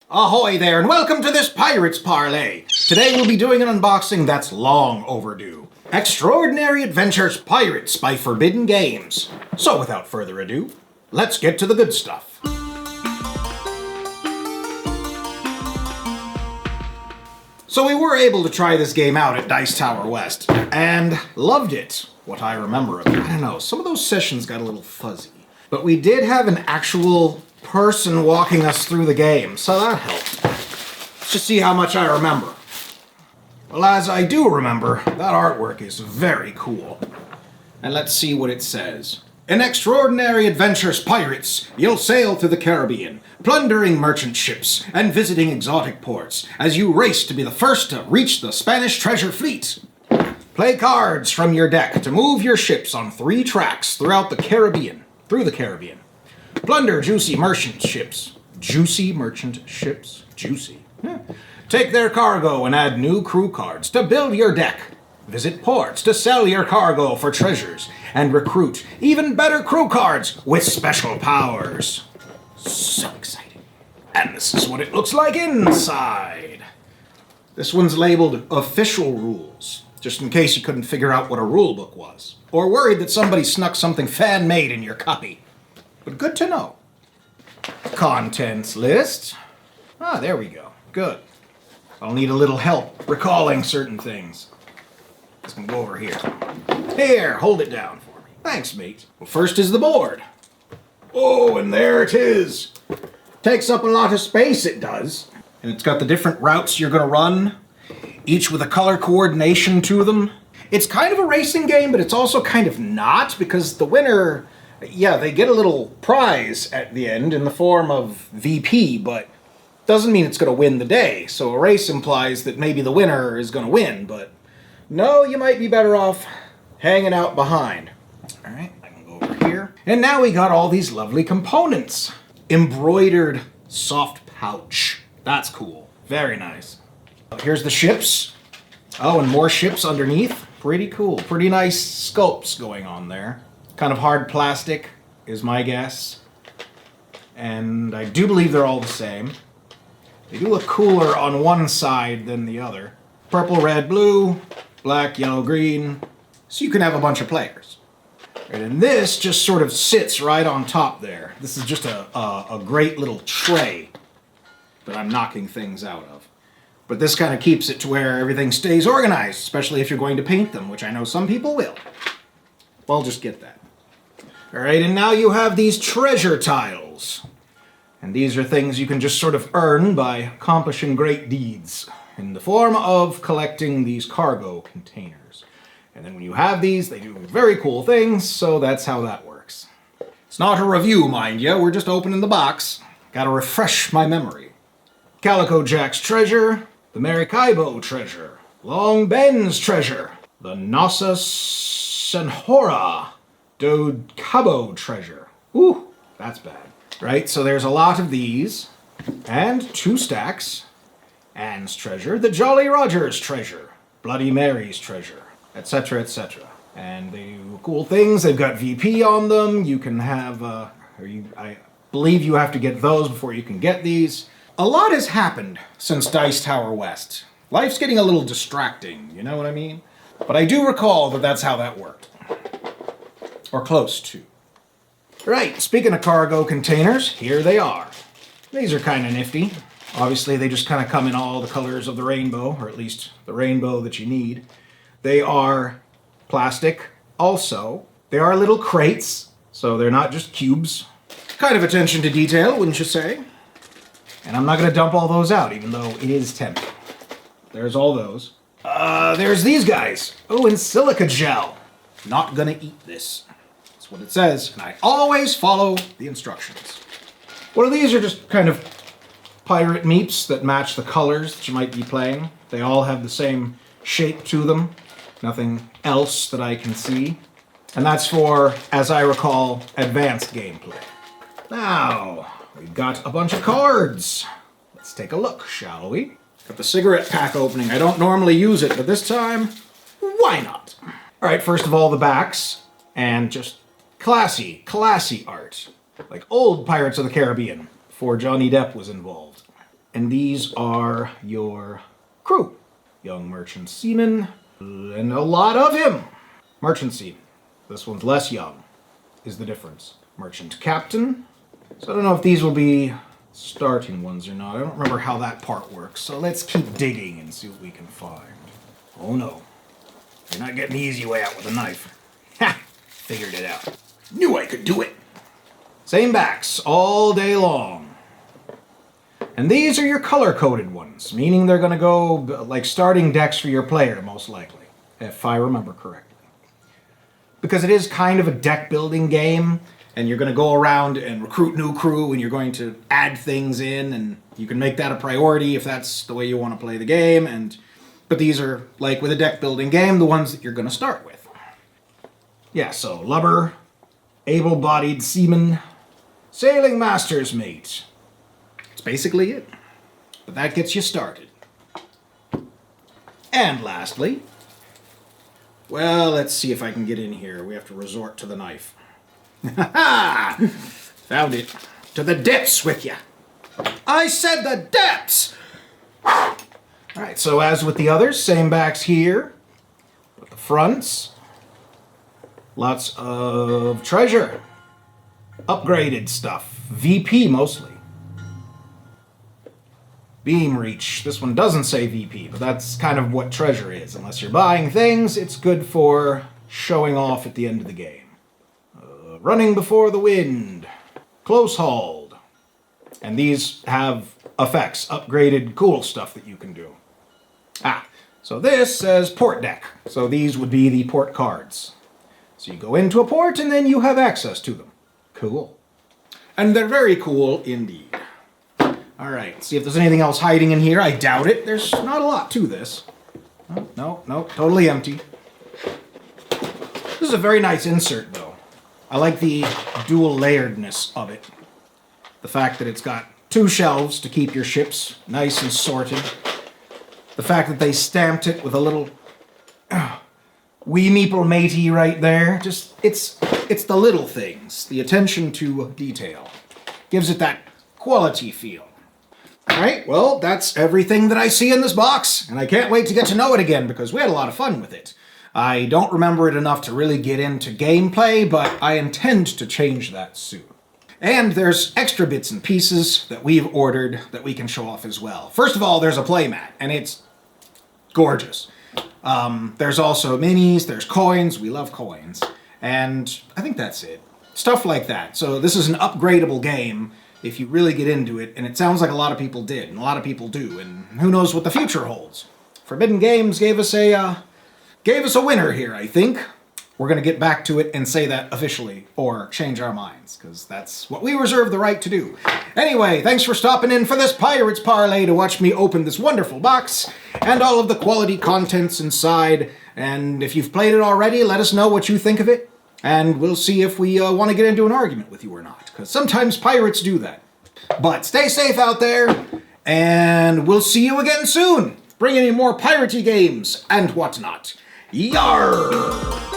Ahoy there, and welcome to this Pirates Parley! Today we'll be doing an unboxing that's long overdue. Extraordinary Adventures Pirates by Forbidden Games. So without further ado, let's get to the good stuff. So we were able to try this game out at Dice Tower West, and loved it. What I remember of it. I don't know, some of those sessions got a little fuzzy. But we did have an actual person walking us through the game, so that helped. Let's just see how much I remember. Well, as I do remember, that artwork is very cool. And let's see what it says. In Extraordinary Adventures Pirates, you'll sail through the Caribbean, plundering merchant ships and visiting exotic ports as you race to be the first to reach the Spanish treasure fleet. Play cards from your deck to move your ships on 3 tracks throughout the Caribbean. Plunder juicy merchant ships. Juicy merchant ships? Juicy. Take their cargo and add new crew cards to build your deck. Visit ports to sell your cargo for treasures and recruit even better crew cards with special powers. So exciting. And this is what it looks like inside. This one's labeled Official Rules, just in case you couldn't figure out what a rule book was, or worried that somebody snuck something fan-made in your copy. But good to know. Contents list. Ah, there we go. Good. I'll need a little help recalling certain things. Just gonna go over here. Here, hold it down for me. Thanks, mate. Well, first is the board. Oh, and there it is. Takes up a lot of space, it does. And it's got the different routes you're gonna run, each with a color coordination to them. It's kind of a racing game, but it's also kind of not, because the winner, yeah, they get a little prize at the end in the form of VP, but doesn't mean it's going to win the day. So a race implies that maybe the winner is going to win, but no, you might be better off hanging out behind. All right, I can go over here. And now we got all these lovely components. Embroidered soft pouch. That's cool. Very nice. Here's the ships. Oh, and more ships underneath. Pretty cool. Pretty nice sculpts going on there. Kind of hard plastic is my guess. And I do believe they're all the same. They do look cooler on one side than the other. Purple, red, blue, black, yellow, green. So you can have a bunch of players. And this just sort of sits right on top there. This is just a great little tray that I'm knocking things out of. But this kind of keeps it to where everything stays organized, especially if you're going to paint them, which I know some people will. Well, just get that. All right, and now you have these treasure tiles. And these are things you can just sort of earn by accomplishing great deeds in the form of collecting these cargo containers. And then when you have these, they do very cool things, so that's how that works. It's not a review, mind you, we're just opening the box. Gotta refresh my memory. Calico Jack's treasure, the Maracaibo treasure, Long Ben's treasure, the Nossa Senhora do Cabo treasure. Ooh, that's bad. Right, so there's a lot of these, and 2 stacks. Anne's treasure, the Jolly Roger's treasure, Bloody Mary's treasure, etc., etc. And they do cool things. They've got VP on them. You can have, I believe you have to get those before you can get these. A lot has happened since Dice Tower West. Life's getting a little distracting, you know what I mean? But I do recall that that's how that worked. Or close to. Right, speaking of cargo containers, here they are. These are kind of nifty. Obviously, they just kind of come in all the colors of the rainbow, or at least the rainbow that you need. They are plastic. Also, they are little crates, so they're not just cubes. Kind of attention to detail, wouldn't you say? And I'm not going to dump all those out, even though it is tempting. There's all those. There's these guys. Oh, in silica gel. Not gonna eat this. That's what it says, and I always follow the instructions. One of these are just kind of pirate meeps that match the colors that you might be playing. They all have the same shape to them. Nothing else that I can see. And that's for, as I recall, advanced gameplay. Now, we've got a bunch of cards. Let's take a look, shall we? Got the cigarette pack opening. I don't normally use it, but this time, why not? All right, first of all, the backs, and just classy art. Like old Pirates of the Caribbean, before Johnny Depp was involved. And these are your crew. Young merchant seaman, and a lot of him. Merchant seaman. This one's less young, is the difference. Merchant captain. So I don't know if these will be starting ones or not. I don't remember how that part works. So let's keep digging and see what we can find. Oh no. You're not getting the easy way out with a knife. Ha! Figured it out. Knew I could do it. Same backs all day long. And these are your color-coded ones, meaning they're going to go like starting decks for your player, most likely, if I remember correctly. Because it is kind of a deck-building game, and you're going to go around and recruit new crew, and you're going to add things in, and you can make that a priority if that's the way you want to play the game. But these are, like with a deck-building game, the ones that you're going to start with. Yeah, so lubber, able-bodied seaman, sailing master's mate. That's basically it. But that gets you started. And lastly, well, let's see if I can get in here. We have to resort to the knife. Ha! Found it. To the depths with you. I said the depths! Alright, so as with the others, same backs here. With the fronts. Lots of treasure. Upgraded stuff. VP mostly. Beam reach. This one doesn't say VP, but that's kind of what treasure is. Unless you're buying things, it's good for showing off at the end of the game. Running before the wind. Close hauled. And these have effects, upgraded cool stuff that you can do. So this says port deck. So these would be the port cards. So you go into a port and then you have access to them. Cool. And they're very cool indeed. Alright, see if there's anything else hiding in here. I doubt it. There's not a lot to this. No, totally empty. This is a very nice insert, though. I like the dual layeredness of it. The fact that it's got 2 shelves to keep your ships nice and sorted. The fact that they stamped it with a little wee meeple matey right there. Just, it's the little things. The attention to detail. Gives it that quality feel. Alright, well, that's everything that I see in this box, and I can't wait to get to know it again because we had a lot of fun with it. I don't remember it enough to really get into gameplay, but I intend to change that soon. And there's extra bits and pieces that we've ordered that we can show off as well. First of all, there's a playmat, and it's gorgeous. There's also minis, there's coins, we love coins, and I think that's it. Stuff like that. So this is an upgradable game if you really get into it, and it sounds like a lot of people did, and a lot of people do, and who knows what the future holds. Forbidden Games gave us a winner here, I think. We're going to get back to it and say that officially, or change our minds, because that's what we reserve the right to do. Anyway, thanks for stopping in for this Pirates Parley to watch me open this wonderful box, and all of the quality contents inside, and if you've played it already, let us know what you think of it. And we'll see if we want to get into an argument with you or not, because sometimes pirates do that. But stay safe out there, and we'll see you again soon, bringing you more piratey games and whatnot. Yarr!